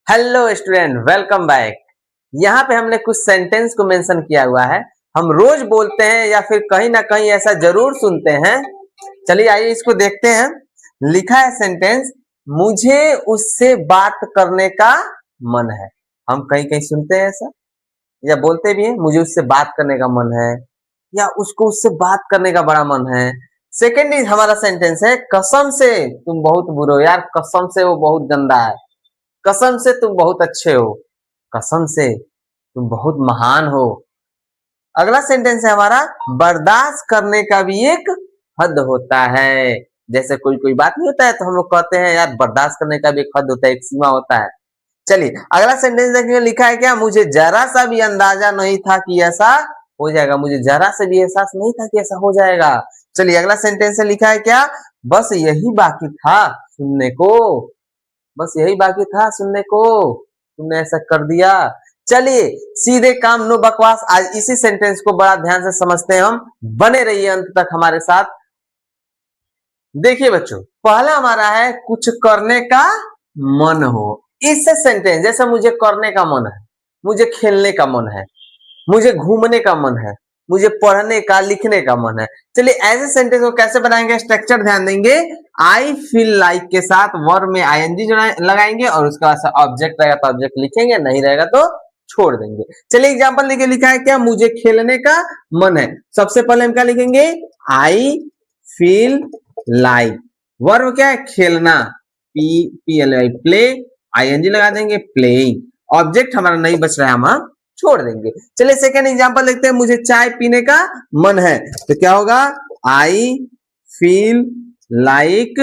Hello student, welcome back. यहाँ पे हमने कुछ सेंटेंस को मेंशन किया हुआ है। हम रोज बोलते हैं या फिर कहीं ना कहीं ऐसा जरूर सुनते हैं। चलिए आइए इसको देखते हैं। लिखा है सेंटेंस, मुझे उससे बात करने का मन है। हम कहीं कहीं सुनते हैं ऐसा या बोलते भी हैं, मुझे उससे बात करने का मन है या उसको उससे बात करने का बड़ा मन है। सेकेंड इज हमारा सेंटेंस है, कसम से तुम बहुत बुरे हो। यार कसम से वो बहुत गंदा है, कसम से तुम बहुत अच्छे हो, कसम से तुम बहुत महान हो। अगला सेंटेंस है हमारा, बर्दाश्त करने का भी एक हद होता है। जैसे कोई कोई बात नहीं होता है तो हम लोग कहते हैं यार बर्दाश्त करने का भी एक हद होता है, एक सीमा होता है। चलिए अगला सेंटेंस देखिए, लिखा है क्या, मुझे जरा सा भी अंदाजा नहीं था कि ऐसा हो जाएगा। मुझे जरा से भी एहसास नहीं था कि ऐसा हो जाएगा। चलिए अगला सेंटेंस है, लिखा है क्या, बस यही बाकी था सुनने को। बस यही बाकी था सुनने को, तुमने ऐसा कर दिया। चलिए सीधे काम, नो बकवास। आज इसी सेंटेंस को बड़ा ध्यान से समझते हैं हम। बने रहिए अंत तक हमारे साथ। देखिए बच्चों, पहला हमारा है कुछ करने का मन हो। इस सेंटेंस जैसे मुझे करने का मन है, मुझे खेलने का मन है, मुझे घूमने का मन है, मुझे पढ़ने का लिखने का मन है। चलिए ऐसे सेंटेंस को कैसे बनाएंगे, स्ट्रक्चर ध्यान देंगे। आई फील लाइक के साथ वर्ब में आईएनजी लगाएंगे और उसके बाद ऑब्जेक्ट रहेगा तो ऑब्जेक्ट लिखेंगे, नहीं रहेगा तो छोड़ देंगे। चलिए एग्जांपल लिखे, लिखा है क्या, मुझे खेलने का मन है। सबसे पहले हम क्या लिखेंगे, आई फील लाइक। वर्ब क्या है, खेलना, P P L I, play, I N G लगा देंगे, प्लेइंग। ऑब्जेक्ट हमारा नहीं बच रहा है, हम छोड़ देंगे। चलिए सेकेंड एग्जांपल देखते हैं, मुझे चाय पीने का मन है तो क्या होगा, I feel like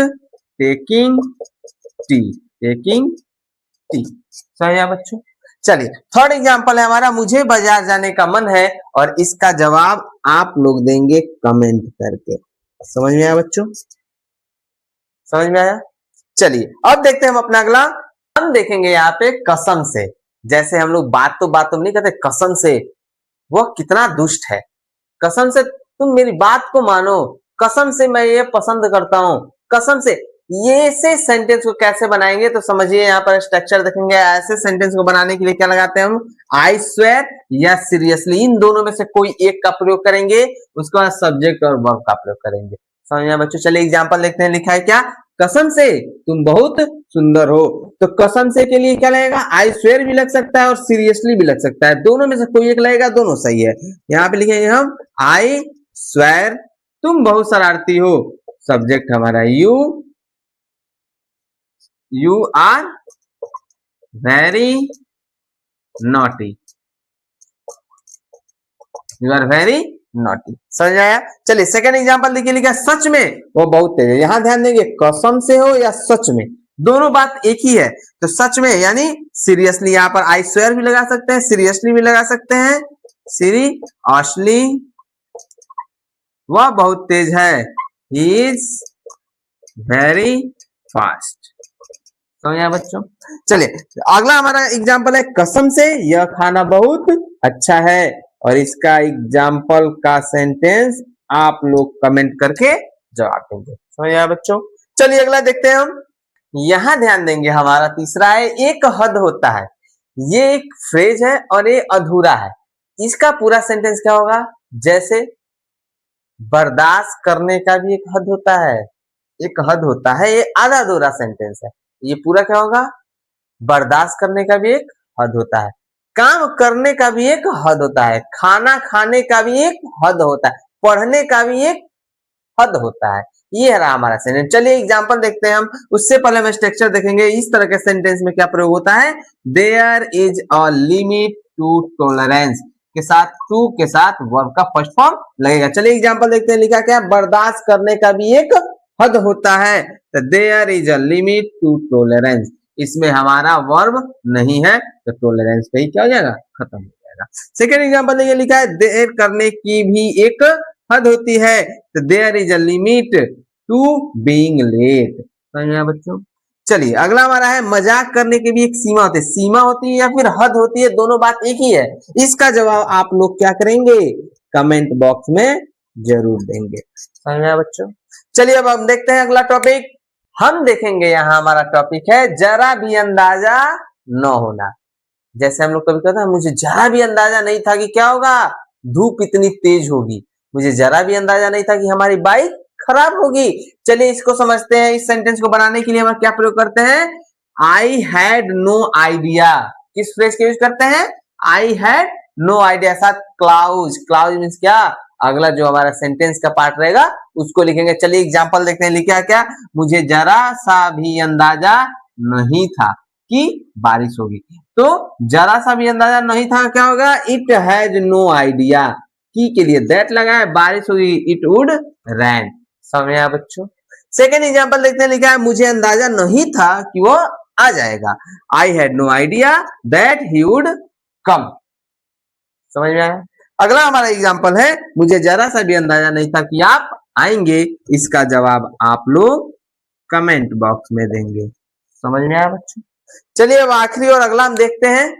taking tea, taking tea. सही है बच्चों। चलिए थर्ड एग्जांपल है हमारा, मुझे बाजार जाने का मन है और इसका जवाब आप लोग देंगे कमेंट करके। समझ में आया बच्चों, समझ में आया। चलिए अब देखते हैं हम अपना अगला। हम देखेंगे यहाँ पे कसम से। जैसे हम लोग बात तो नहीं कहते, कसम से वह कितना दुष्ट है, कसम से तुम मेरी बात को मानो, कसम से मैं ये पसंद करता हूं, कसम से। ये से सेंटेंस को कैसे बनाएंगे तो समझिए, यहाँ पर स्ट्रक्चर देखेंगे। ऐसे सेंटेंस को बनाने के लिए क्या लगाते हैं हम, आई स्वेयर या सीरियसली, इन दोनों में से कोई एक का प्रयोग करेंगे, उसके बाद सब्जेक्ट और वर्ब का प्रयोग करेंगे। समझ में बच्चों। चलिए एग्जांपल देखते हैं, लिखा है क्या, कसम से तुम बहुत सुंदर हो। तो कसम से के लिए क्या लगेगा, आई स्वेयर भी लग सकता है और सीरियसली भी लग सकता है, दोनों में से कोई एक लगेगा, दोनों सही है। यहाँ पे लिखेंगे हम आई स्वेयर तुम बहुत शरारती हो। सब्जेक्ट हमारा you, you are very naughty, you are very naughty. समझ आया। चलिए सेकेंड एग्जांपल देखिए, लिखा सच में वो बहुत तेज है। यहां ध्यान देंगे, कसम से हो या सच में, दोनों बात एक ही है। तो सच में यानी सीरियसली, यहाँ पर आई स्वेयर भी लगा सकते हैं, सीरियसली भी लगा सकते हैं, सीरियसली वह बहुत तेज है, ही इज वेरी फास्ट। समझ बच्चों। चलिए अगला हमारा एग्जांपल है, कसम से यह खाना बहुत अच्छा है। और इसका एग्जांपल का सेंटेंस आप लोग कमेंट करके जवाब देंगे। समझ आया बच्चों। चलिए अगला देखते हैं हम। यहां ध्यान देंगे, हमारा तीसरा है, एक हद होता है। ये एक फ्रेज है और ये अधूरा है। इसका पूरा सेंटेंस क्या होगा, जैसे बर्दाश्त करने का भी एक हद होता है, एक हद होता है, ये आधा अधूरा सेंटेंस है। ये पूरा क्या होगा, बर्दाश्त करने का भी एक हद होता है, काम करने का भी एक हद होता है, खाना खाने का भी एक हद होता है, पढ़ने का भी एक हद होता है। ये रहा हमारा सेंटेंस। चलिए एग्जांपल देखते हैं हम। उससे पहले हम स्ट्रक्चर देखेंगे, इस तरह के सेंटेंस में क्या प्रयोग होता है, there is a limit to tolerance के साथ, टू के साथ वर्ब का फर्स्ट फॉर्म लगेगा। चलिए एग्जांपल देखते हैं, लिखा क्या, बर्दाश्त करने का भी एक हद होता है। तो there is a limit to tolerance, इसमें हमारा वर्ब नहीं है तो टॉलरेंस पे ही क्या हो जाएगा, खत्म हो जाएगा। सेकेंड एग्जांपल देखिए, लिखा है देर करने की भी एक हद होती है। तो there is a limit to being late. समझ में आया बच्चों। चलिए अगला हमारा है, मजाक करने की भी एक सीमा होती है। सीमा होती है या फिर हद होती है, दोनों बात एक ही है। इसका जवाब आप लोग क्या करेंगे, कमेंट बॉक्स में जरूर देंगे। समझ में आया बच्चों। चलिए अब हम देखते हैं अगला टॉपिक। हम देखेंगे, यहाँ हमारा टॉपिक है, जरा भी अंदाजा न होना। जैसे हम लोग कभी कहते हैं मुझे जरा भी अंदाजा नहीं था कि क्या होगा, धूप इतनी तेज होगी। मुझे जरा भी अंदाजा नहीं था कि हमारी बाइक खराब होगी। चलिए इसको समझते हैं। इस सेंटेंस को बनाने के लिए हम क्या प्रयोग करते हैं, आई हैड नो आइडिया। किस फ्रेज का यूज करते हैं, आई हैड नो आइडिया। साथ क्लाउज, क्लाउज मीन्स क्या, अगला जो हमारा सेंटेंस का पार्ट रहेगा उसको लिखेंगे। चलिए एग्जांपल देखते हैं, लिखा क्या, मुझे जरा सा भी अंदाजा नहीं था कि बारिश होगी। तो जरा सा भी अंदाजा नहीं था, क्या होगा, इट हैज नो आइडिया। की के लिए दैट लगा है, बारिश होगी, इट वुड रैन। समझ में आया बच्चों। सेकेंड एग्जांपल देखते हैं, लिखा है मुझे अंदाजा नहीं था कि वो आ जाएगा। I had no idea that he would come. समझ में आया। अगला हमारा एग्जांपल है, मुझे जरा सा भी अंदाजा नहीं था कि आप आएंगे। इसका जवाब आप लोग कमेंट बॉक्स में देंगे। समझ में आया बच्चों। चलिए अब आखिरी और अगला हम देखते हैं।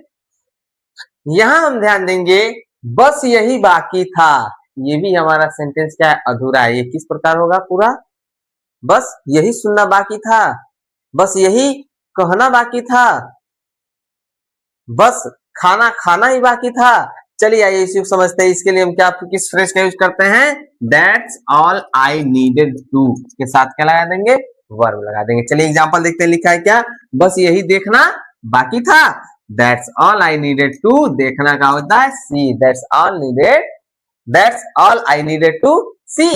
यहां हम ध्यान देंगे, बस यही बाकी था। ये भी हमारा सेंटेंस क्या है, अधूरा है। ये किस प्रकार होगा पूरा, बस यही सुनना बाकी था, बस यही कहना बाकी था, बस खाना खाना ही बाकी था। चलिए आइए इसी को समझते हैं। इसके लिए हम क्या किस फ्रेज का यूज करते हैं, that's all I needed to के साथ क्या लगा देंगे, वर्ब लगा देंगे। चलिए एग्जांपल देखते हैं, लिखा है क्या, बस यही देखना बाकी था। That's all I needed to, देखना का होता है see, that's all needed, that's all I needed to see.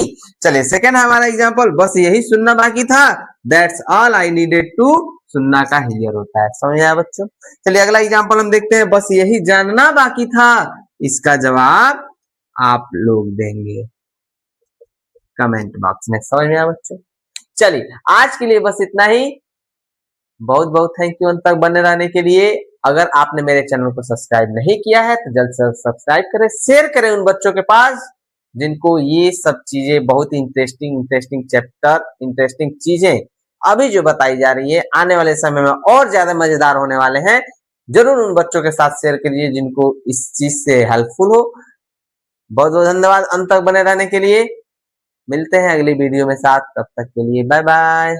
चलिए सेकंड हमारा एग्जांपल, बस यही सुनना बाकी था। That's all I needed to, सुनना का हियर होता है। समझ आया बच्चों। चलिए अगला एग्जांपल हम देखते हैं, बस यही जानना बाकी था। इसका जवाब आप लोग देंगे कमेंट बॉक्स में। समझ में आया बच्चों। चलिए आज के लिए बस इतना ही। बहुत बहुत थैंक यू अंत तक बने रहने के लिए। अगर आपने मेरे चैनल को सब्सक्राइब नहीं किया है तो जल्द से सब्सक्राइब करें, शेयर करें उन बच्चों के पास जिनको ये सब चीजें बहुत ही इंटरेस्टिंग चैप्टर, इंटरेस्टिंग चीजें अभी जो बताई जा रही है आने वाले समय में और ज्यादा मजेदार होने वाले हैं। जरूर उन बच्चों के साथ शेयर करिए जिनको इस चीज से हेल्पफुल हो। बहुत बहुत धन्यवाद अंत तक बने रहने के लिए। मिलते हैं अगली वीडियो में साथ, तब तक के लिए बाय बाय।